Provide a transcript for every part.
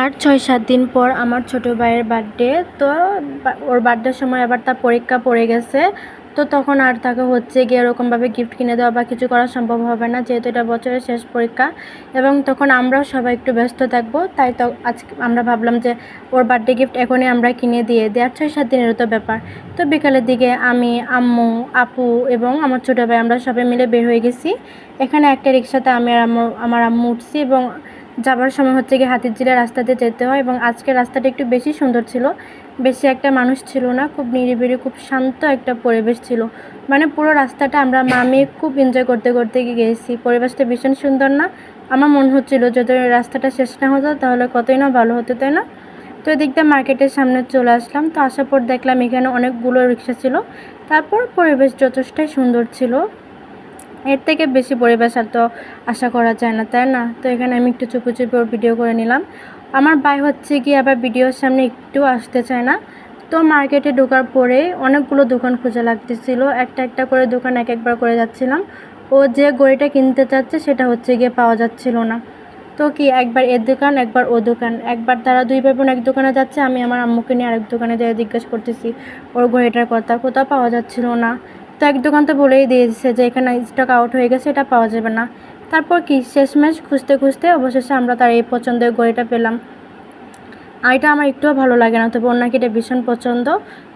আর ৬-৭ দিন পর আমার ছোটো ভাইয়ের বার্থডে। তো ওর বার্থডের সময় আবার তার পরীক্ষা পড়ে গেছে। তো তখন আর তাকে হচ্ছে গিয়ে এরকমভাবে গিফট কিনে দেওয়া বা কিছু করা সম্ভব হবে না, যেহেতু এটা বছরের শেষ পরীক্ষা এবং তখন আমরাও সবাই একটু ব্যস্ত থাকবো। তাই তো আজকে আমরা ভাবলাম যে ওর বার্থডে গিফট এখনই আমরা কিনে দিয়ে দিই। আর 6-7 দিনেরও তো ব্যাপার। তো বিকালের দিকে আমি, আম্মু, আপু এবং আমার ছোটো ভাই আমরা সবাই মিলে বের হয়ে গেছি। এখানে একটা রিক্সাতে আমি আর আমার আম্মু উঠছি এবং যাবার সময় হচ্ছে গিয়ে হাতিরঝিলা রাস্তাতে যেতে হয় এবং আজকের রাস্তাটা একটু বেশি সুন্দর ছিল। বেশি একটা মানুষ ছিল না, খুব নিরিবিলি, খুব শান্ত একটা পরিবেশ ছিল। মানে পুরো রাস্তাটা আমরা মামি খুব এনজয় করতে করতে গিয়েছি। পরিবেশটা ভীষণ সুন্দর না? আমার মনে হচ্ছিলো যদি রাস্তাটা শেষ না হতো তাহলে কতই না ভালো হতো, তাই না? তো এদিক দিয়ে মার্কেটের সামনে চলে আসলাম। তো আসার পর দেখলাম এখানে অনেকগুলো রিক্সা ছিল। তারপর পরিবেশ যথেষ্টই সুন্দর ছিল। এর থেকে বেশি পরিবেশ আর তো আশা করা যায় না, তাই না? তো এখানে আমি একটু চুপি চুপি ওর ভিডিও করে নিলাম। আমার ভাই হচ্ছে কি আবার ভিডিওর সামনে একটু আসতে চায় না। তো মার্কেটে ঢোকার পরে অনেকগুলো দোকান খোঁজা লাগতেছিল, একটা একটা করে দোকান এক একবার করে যাচ্ছিলাম। ও যে ঘড়িটা কিনতে চাচ্ছে সেটা হচ্ছে গিয়ে পাওয়া যাচ্ছিল না। তো কি একবার এর দোকান একবার ও দোকান, একবার তারা দুই ভাই বোন এক দোকানে যাচ্ছে, আমি আমার আম্মুকে নিয়ে আরেক দোকানে যেয়ে জিজ্ঞেস করতেছি ওর ঘড়িটার কথা, কোথাও পাওয়া যাচ্ছিল না। তো এক দোকান তো বলেই দিয়েছে যে এখানে স্টক আউট হয়ে গেছে, এটা পাওয়া যাবে না। তারপর কি শেষমেশ খুঁজতে খুঁজতে অবশেষে আমরা তার এই পছন্দের ঘড়িটা পেলাম। আর এটা আমার একটুও ভালো লাগে না, তবে ওনাকে এটা ভীষণ পছন্দ।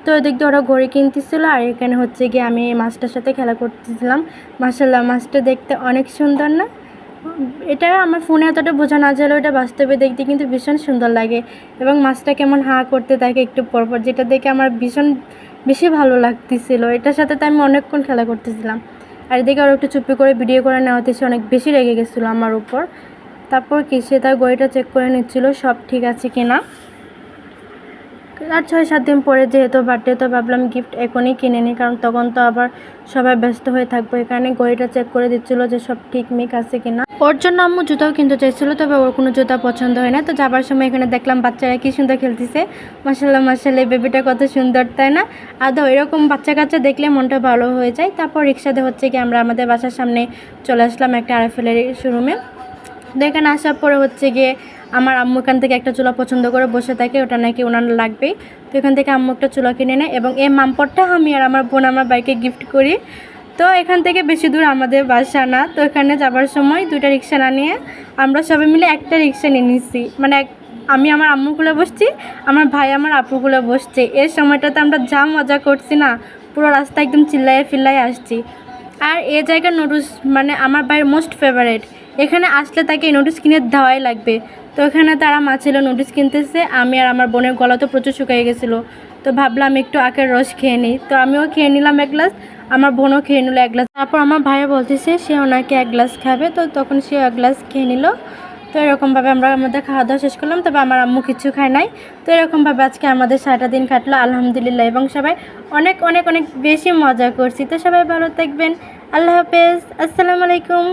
তো ওই দিক দিয়ে ওরা ঘড়ি কিনতেছিল আর এখানে হচ্ছে গিয়ে আমি এই মাছটার সাথে খেলা করতেছিলাম। মাশাআল্লাহ, মাছটা দেখতে অনেক সুন্দর না? এটা আমার ফোনে এতটা বোঝা না গেলেও এটা বাস্তবে দেখতে কিন্তু ভীষণ সুন্দর লাগে এবং মাছটা কেমন হাঁ করতে থাকে একটু পরপর, যেটা দেখে আমার ভীষণ বেশি ভালো লাগতেছিল। এটার সাথে তো আমি অনেকক্ষণ খেলা করতেছিলাম। আর এদিকে আরও একটু চুপি করে ভিডিও করে নেওয়াতে সে অনেক বেশি রেগে গেছিলো আমার উপর। তারপর কি সে তার ঘড়িটা চেক করে নিচ্ছিল সব ঠিক আছে কিনা। আর 6-7 দিন পরে যেহেতু বার্থডে, তো ভাবলাম গিফট এখনই কিনে নিই, কারণ তখন তো আবার সবাই ব্যস্ত হয়ে থাকবো। এখানে ঘড়িটা চেক করে দিচ্ছিলো যে সব ঠিকমিক আছে কিনা। ওর জন্য আম্মু জুতাও কিনতে চাইছিলো, তবে ওর কোনো জুতা পছন্দ হয় না। তো যাবার সময় এখানে দেখলাম বাচ্চারা কি সুন্দর খেলতেছে। মাশাআল্লাহ মাশাআল্লাহ, এই বেবিটা কত সুন্দর, তাই না? আদৌ এরকম বাচ্চা কাচ্চা দেখলে মনটা ভালো হয়ে যায়। তারপর রিক্সাতে হচ্ছে কি আমরা আমাদের বাসার সামনে চলে আসলাম একটা আরএফএলের শোরুমে। তো এখানে আসার পরে হচ্ছে গিয়ে আমার আম্মু এখান থেকে একটা চুলা পছন্দ করে বসে থাকে, ওটা নাকি ওনার লাগবেই। তো এখান থেকে আম্মু একটা চুলা কিনে নেয় এবং এই মামপটটা আমি আর আমার বোন আমার বাইকে গিফট করি। তো এখান থেকে বেশি দূর আমাদের বাসা না। তো এখানে যাবার সময় দুইটা রিক্সা না নিয়ে আমরা সবাই মিলে একটা রিক্সা নিয়ে নিচ্ছি। মানে আমি আমার আম্মুগুলো বসছি, আমার ভাই আমার আপুগুলো বসছে। এর সময়টাতে আমরা যা মজা করছি না, পুরো রাস্তা একদম চিল্লায়ে ফিল্লায়ে আসছি। আর এই জায়গার নুডলস মানে আমার ভাইয়ের মোস্ট ফেভারেট। এখানে আসলে তাকে এই নুডলস কিনে দেওয়াই লাগবে। তো এখানে তারা মা ছেলে নুডলস কিনতেছে, আমি আর আমার বোনের গলা তো প্রচুর শুকিয়ে গেছিলো। তো ভাবলাম একটু আখের রস খেয়ে নিই। তো আমিও খেয়ে নিলাম এক গ্লাস, আমার বোনও খেয়ে নিল এক গ্লাস। তারপর আমার ভাইয়া বলতেছে সেও নাকি এক গ্লাস খাবে, তো তখন সেও এক গ্লাস খেয়ে নিল। তো এরকমভাবে আমরা আমাদের খাওয়া দাওয়া শেষ করলাম, তবে আমার আম্মু কিছু খায় নাই। তো এরকমভাবে আজকে আমাদের সারাটা দিন কাটলো আলহামদুলিল্লাহ, এবং সবাই অনেক অনেক অনেক বেশি মজা করছি। তো সবাই ভালো থাকবেন, আল্লাহ হাফেজ, আসসালামু আলাইকুম।